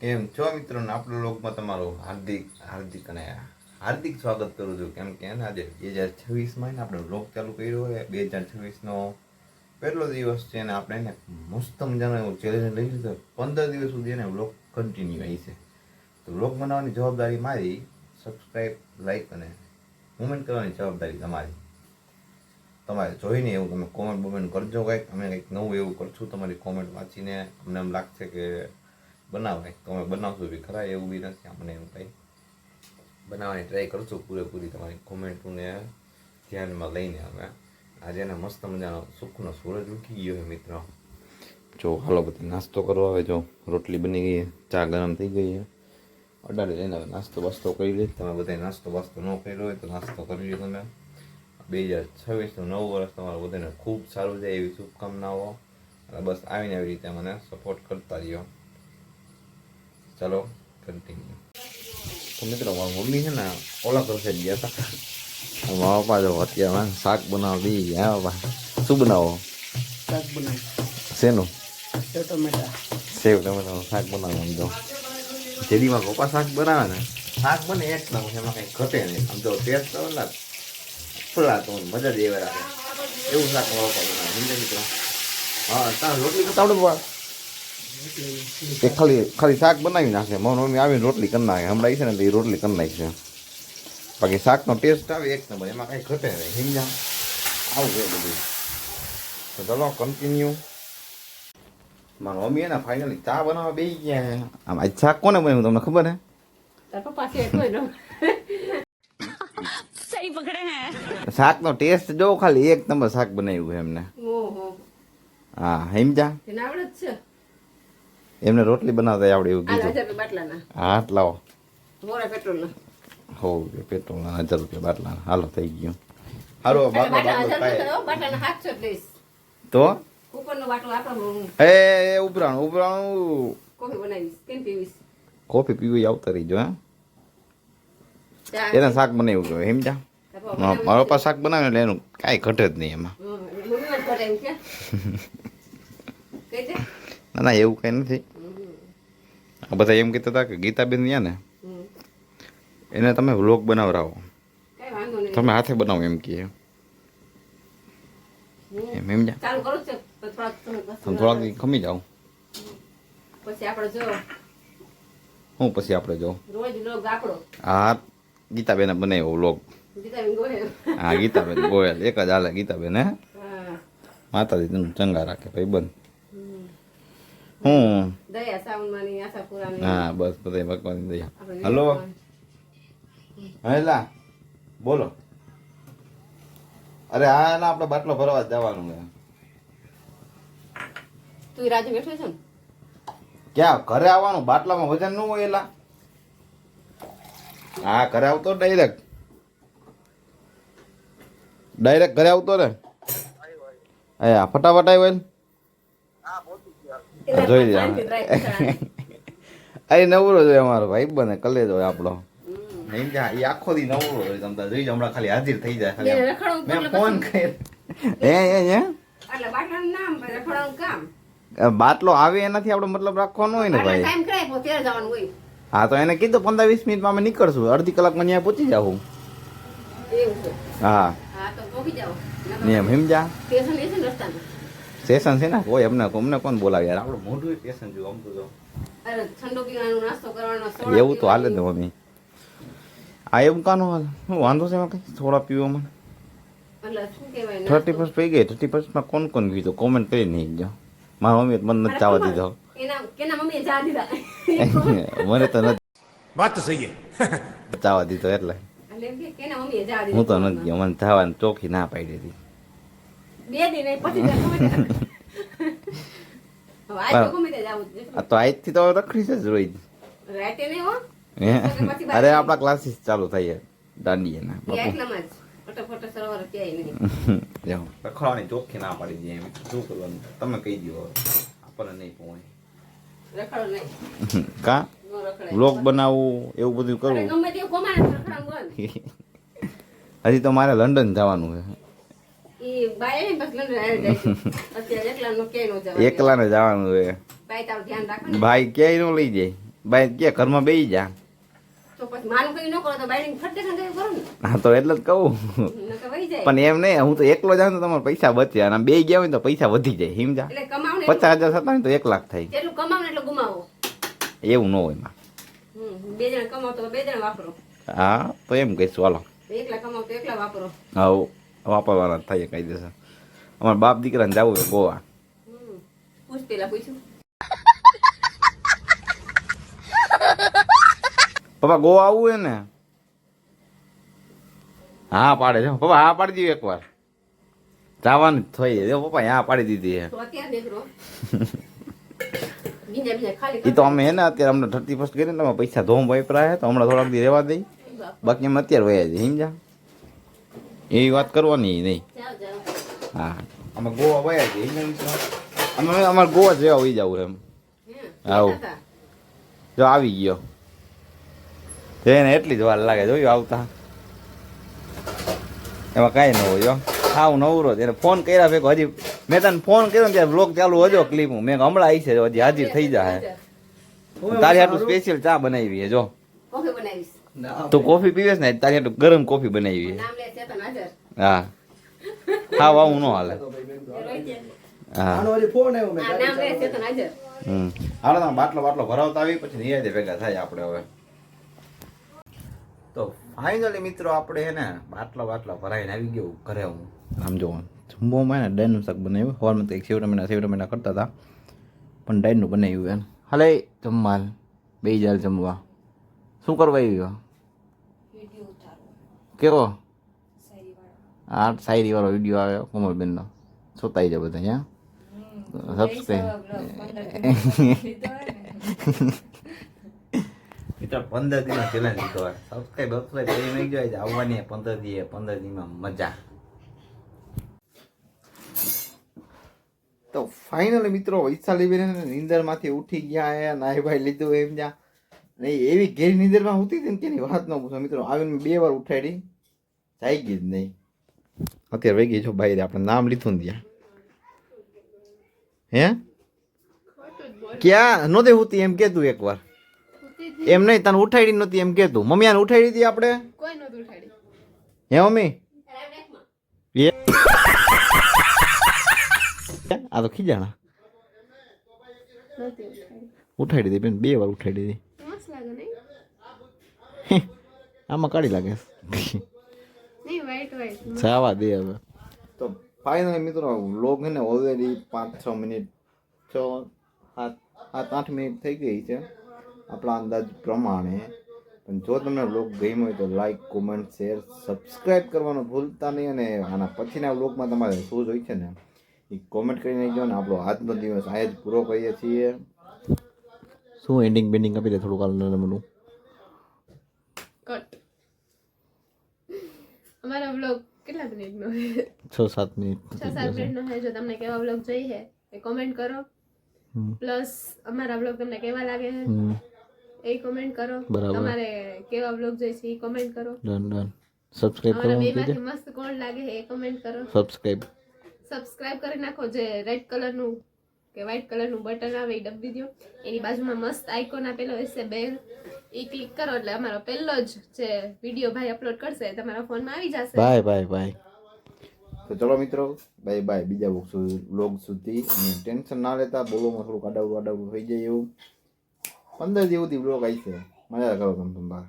કેમ છો મિત્રો ને આપણો લોકમાં તમારું હાર્દિક સ્વાગત કરું છું. કેમ કે આજે 2026માં ને આપણે લોક ચાલુ કર્યો હોય. 2026નો પહેલો દિવસ છે અને આપણે એને મસ્ત મજાનો એવું ચેલેન્જ લઈ લીધો. 15 દિવસ સુધી એને વ્લોગ કન્ટિન્યુ આવી છે. તો વ્લોગ બનાવવાની જવાબદારી મારી, સબસ્ક્રાઈબ, લાઈક અને કોમેન્ટ કરવાની જવાબદારી તમારી. તમારે જોઈને એવું તમે કોમેન્ટ બોમેન્ટ કરજો. અમે કંઈક નવું એવું કરશું. તમારી કોમેન્ટ વાંચીને અમને એમ લાગશે કે બનાવાય તો અમે બનાવશું બી ખરા. એવું બી નથી, અમને એવું કંઈ બનાવવાની ટ્રાય કરશું પૂરેપૂરી તમારી કોમેન્ટોને ધ્યાનમાં લઈને. અમે આજે એને મસ્ત મજાનો સુખનો સૂરજ ઉગી ગયો છે મિત્રો. જો હાલો બધી નાસ્તો કરવા આવે. જો રોટલી બની ગઈ, ચા ગરમ થઈ ગઈ છે. અડાડે લઈને હવે નાસ્તો બાસ્તો કરી લે. તમે બધા નાસ્તો બાસ્તો ન કર્યો હોય તો નાસ્તો કરી લો તમે. 2026નું નવું વર્ષ તમારું બધાને ખૂબ સારું જાય એવી શુભકામનાઓ. અને બસ આવીને આવી રીતે મને સપોર્ટ કરતા રહ્યો. ચાલો કન્ટિન્યુ. તો મિત્રો મારી મમ્મી છે ને ઓલા કરશે ગયા હતા. મારા પપ્પા જો અત્યારે શાક બનાવી દઈ. હા બાપા શું બનાવો? શાક બનાવ. શેનું? સેવ ટમેટા. સેવ ટમેટાનું શાક બનાવવાનું. જો જેદીમાં પપ્પા શાક બનાવે ને, શાક બને એક નંબર, એમાં કંઈ ઘટે નહીં. આમ તો ટેસ્ટ તો ના ફૂલા તો મજા જ એવા રાખે એવું શાક મારા પપ્પા બનાવે. સમજે મિત્રો? હા તારે રોટલી કરતા આવડે પપ્પા? એ ખાલી શાક બનાવી નાખે. મારી મમ્મી આવીને રોટલી કરી નાખે. હમણાં છે ને તો એ રોટલી કરી નાખશે. બાકી શાકનો ટેસ્ટ આવે એક નંબર, એમાં કાંઈ ઘટે નહીં. સમજ્યા? આવું છે બધું. તો ચલો કન્ટિન્યુ. મારી મમ્મી એને ફાઇનલી ચા બનાવવા બેસી ગયા છે. આમ આજ શાક કોને બન્યું તમને ખબર હે? सही पकड़े हैं. શાકનો ટેસ્ટ જો ખાલી એક નંબર શાક બનાવ્યું છે એમને. હા સમજ્યા? એમને રોટલી બનાવતા આવડે એવું કીધું. હા લાવો. હો પેટ્રોલ 1000 રૂપિયા બાટલા. હાલો થઈ ગયું. હારો બાટલો તો એ ઉભરાણું કોફી પીવી આવતા રહીજો. હે એને શાક બનાવ્યું કે સમજ્યા? મારો પપ્પા શાક બનાવે એટલે એનું કાંઈ ઘટે જ નહીં એમાં. ના ના એવું કંઈ નથી. આ બધા એમ કહેતા હતા કે ગીતાબેન ત્યાં ને એને તમે વ્લોગ બનાવરાવો, તમે હાથે બનાવો એમ કહે. એમ સમજ્યા? તમે થોડાક દી ખમી જાઓ. હું પછી આપણે જો હા ગીતાબેને બનાવ્યો વ્લોગ. હા ગીતાબેન ગોયલ એક જ હાલે. ગીતાબેન હે માતાજી તને ચંગા રાખે ભાઈ બંધ. હું હા બસ બધા ભગવાનની દયા. હલો હેલા બોલો. અરે હા ના આપણે બાટલો ભરવા જવાનું છે. તું રાજુ બેઠો છે ને? ક્યાં ઘરે આવવાનું? બાટલામાં વજન ન હોય એલા. હા ઘરે આવતો ડાયરેક્ટ ઘરે આવતો ને. હા ફટાફટ આવ્યો ને જોઈ લે. અહીં નવરો જોઈએ અમારો ભાઈ બને કલેજ હોય આપણો. એ આખો દી નવરો હોય. તમે જોઈ જાઓ હમણાં ખાલી હાજર થઈ જાય. મેં ફોન કર્યો. બાટલો આવે એનાથી આપણે મતલબ રાખવાનો હોય ને ભાઈ. હા તો એને કીધું 15-20 મિનિટમાં અમે નીકળશું. અડધી કલાકમાં ત્યાં પહોંચી જાઉં. હા એમ સમજા? સ્ટેશન છે ને કોઈ અમને કોણ બોલાવે યાર. આપણું મોઢું સ્ટેશન જોયું આમ તો જો. એવું તો હાલે ને મમ્મી. આ એવું કાનું હાલ હું વાંધો છે એમાં કંઈ થોડા પીવામાં. 31 પી ગઈ. 31માં કોણ કીધું કોમેન્ટ કરી નહીં ગયો. મારા મમ્મીએ મને નથી જવા દીધો. મને તો નથી વાત તો સહી જવા દીધો એટલે હું તો નથી ગયો. મને જવાની ચોખ્ખી ના પાડી દીધી. તો આજથી તો રખડી છે જ રોજ. અરે આપણા ક્લાસીસ ચાલુ થાય દાંડિયાના. રખડવાની ચોખ્ખી ના પાડી દે. એમ શું કરવાનું તમે કહી દો. આપણને નહીં પહોંચે કા વ્લોગ બનાવવું એવું બધું કરવું. હજી તો મારે લંડન જવાનું છે. એકલા ને જવાનું છે. ભાઈ ક્યાંય નો લઈ જાય. ભાઈ કે ઘરમાં બેસી જા. તો પછી માનું કઈ ન કરો તો બાયડીને ફટકે સંગે કરો ને હા તો એટલે જ કહું. નકર વહી જાય. પણ એમ નહીં, હું તો એકલો જાઉં તો તમારે પૈસા બચે, અને બે ગયા હોય ને તો પૈસા વધી જાય. સમજા? એટલે કમાવ ને 50,000 થતા હોય તો 1 લાખ થાય. જેટલું કમાવ ને એટલું ગુમાવો. એવું ન હોય એમાં. બે જણા કમાવ તો બે જણા વાપરો. હા તો એમ કહીશું હાલો. એકલા કમાવ તો એકલા વાપરો. હા વાપરવાના થાય કાયદેસર. અમારા બાપ દીકરાને જવું હોય ગોવા. પૂછ પેલા પૂછ્યું. પપ્પા ગોવા આવવું હે ને? હા પાડે છે પપ્પા, હા પાડી દીધી એકવાર. જવાનું જ થઈ જાય પપ્પા, હા પાડી દીધી હે. તો અત્યારે નીકળો. બીજા ખાલી એ તો અમે હે ને અત્યારે અમને 31st કરીને તમે પૈસા ધોમ વાપરાય તો હમણાં થોડાક દી રહેવા દઈ, બાકી અમે અત્યારે વયા જઈએ. સમજા? એવી વાત કરવાની નહીં. જાઓ જાઓ. હા અમે ગોવા વયા જઈએ. અમે અમારે ગોવા જ રહેવા વહી જવું એમ. આવું જો આવી ગયો એને એટલી જ વાર લાગે જોયું આવતા. એમાં કાંઈ ન હોય જો આવું નવરો એને ફોન કર્યા ભેગો. હજી મેં તને ફોન કર્યો ને ત્યારે બ્લોગ ચાલુ હજો ક્લિપ મેં હમણાં આવી છે હજી હાજર થઈ જાય. તારી હાટું સ્પેશિયલ ચા બનાવી છે જો. કોફી બનાવીશ. તું કોફી પીવેસ ને તારી હાટું ગરમ કોફી બનાવી છે. નામ લે ચેતન હાજર. હા હા આવું ન હાલે. હા નામ લે ચેતન હાજર. હાલો તમે બાટલો ભરાવતા આવી પછી નિરાતે ભેગા થાય આપણે હવે. તો ફાઇનલી મિત્રો આપણે હે ને બાટલા ભરાઈને આવી ગયું ઘરે. હું આમ જો જમવામાં ને ડાયનું શાક બનાવ્યું. સવારમાં તો એક સેવ ટમેટા કરતા હતા પણ ડાયનું બનાવ્યું એમ. હાલે જમવા બે જાર જમવા. શું કરવા આવ્યો? કેવો? આ શાયરી વાળો વિડીયો આવ્યો કોમલબેનનો. સોતાઈ જાય બધા અહીંયા સબસ્ક્રાઈબ. મિત્રો 15 દિનનો ચેલેન્જ લીધો હોય. સબસ્ક્રાઈબ કરી નહીં જોઈએ આવવાની 15 દીમાં મજા. તો ફાઇનલી મિત્રો વૈશાલી બેન નીંદરમાંથી ઉઠી ગયા હે, નાઈ ભાઈ લીધું એમ જ્યાં નહીં એવી ઘેરી નીંદરમાં ઉઠી હતી ને તેની વાત ન પૂછો મિત્રો. આવીને 2 વાર ઉઠાડી જાય ગઈ જ નહીં. અત્યારે વહી ગઈ છો બહાર. આપણે નામ લીધું ને ત્યાં હે ક્યાં નહોતી હોતી એમ કેતું એકવાર. એમ નહીં તને ઉઠાડી નહોતી એમ કેતું. મમ્મી આને ઉઠાડી હતી આપણે? કોઈ નહોતું ઉઠાડી. હે મમ્મી? આ તો ખીજાણા. ઉઠાડી હતી બેન 2 વાર ઉઠાડી હતી. મસ્ત લાગે નહીં? આમાં કાઢી લાગે નહીં વાઈટ સાવા દે હવે. તો ફાઇનલી મિત્રો વ્લોગ છે ને ઓલરેડી 5-6 મિનિટ 7-8 મિનિટ થઈ ગઈ છે આપણા અંદાજ પ્રમાણે. પણ જો તમને વ્લોગ ગમ્યો હોય તો લાઈક કોમેન્ટ શેર સબસ્ક્રાઈબ કરવાનું ભૂલતા નહીં. અને આના પછીના વ્લોગમાં તમારે શું જોઈ છે ને એ કોમેન્ટ કરીને જો ને. આપણો આજનો દિવસ આ જ પૂરો કરીએ છીએ. શું એન્ડિંગ આપી દે થોડુંક મને કટ. અમારા વ્લોગ કેટલા મિનિટનો છે? 6-7 મિનિટ. 6-7 મિનિટનો છે. જો તમને કેવા વ્લોગ જોઈએ એ કોમેન્ટ કરો. પ્લસ અમારા વ્લોગ તમને કેવા લાગે છે એ કોમેન્ટ કરો. તમારે કેવા વ્લોગ જોઈએ છે એ કોમેન્ટ કરો. ડન સબસ્ક્રાઇબ કરો. અમારા બેમાંથી મસ્ત કોણ લાગે છે એ કોમેન્ટ કરો. સબસ્ક્રાઇબ કરી નાખો. જે રેડ કલરનું કે વ્હાઈટ કલરનું બટન આવે એ દબાવી દો. એની બાજુમાં મસ્ત આઇકોન આપેલો હશે બેલ, એ ક્લિક કરો એટલે અમારો પહેલો જ જે વિડીયો ભાઈ અપલોડ કરશે તમારા ફોનમાં આવી જશે. બાય. તો ચલો મિત્રો બાય બીજા વ્લોગ સુધી. અને ટેન્શન ના લેતા. બોલોમાં થોડુંક આડાવડું થઈ જાય એવું 15 જેવું વ્લોગ આવી છે. મજા કરો તમે બાય.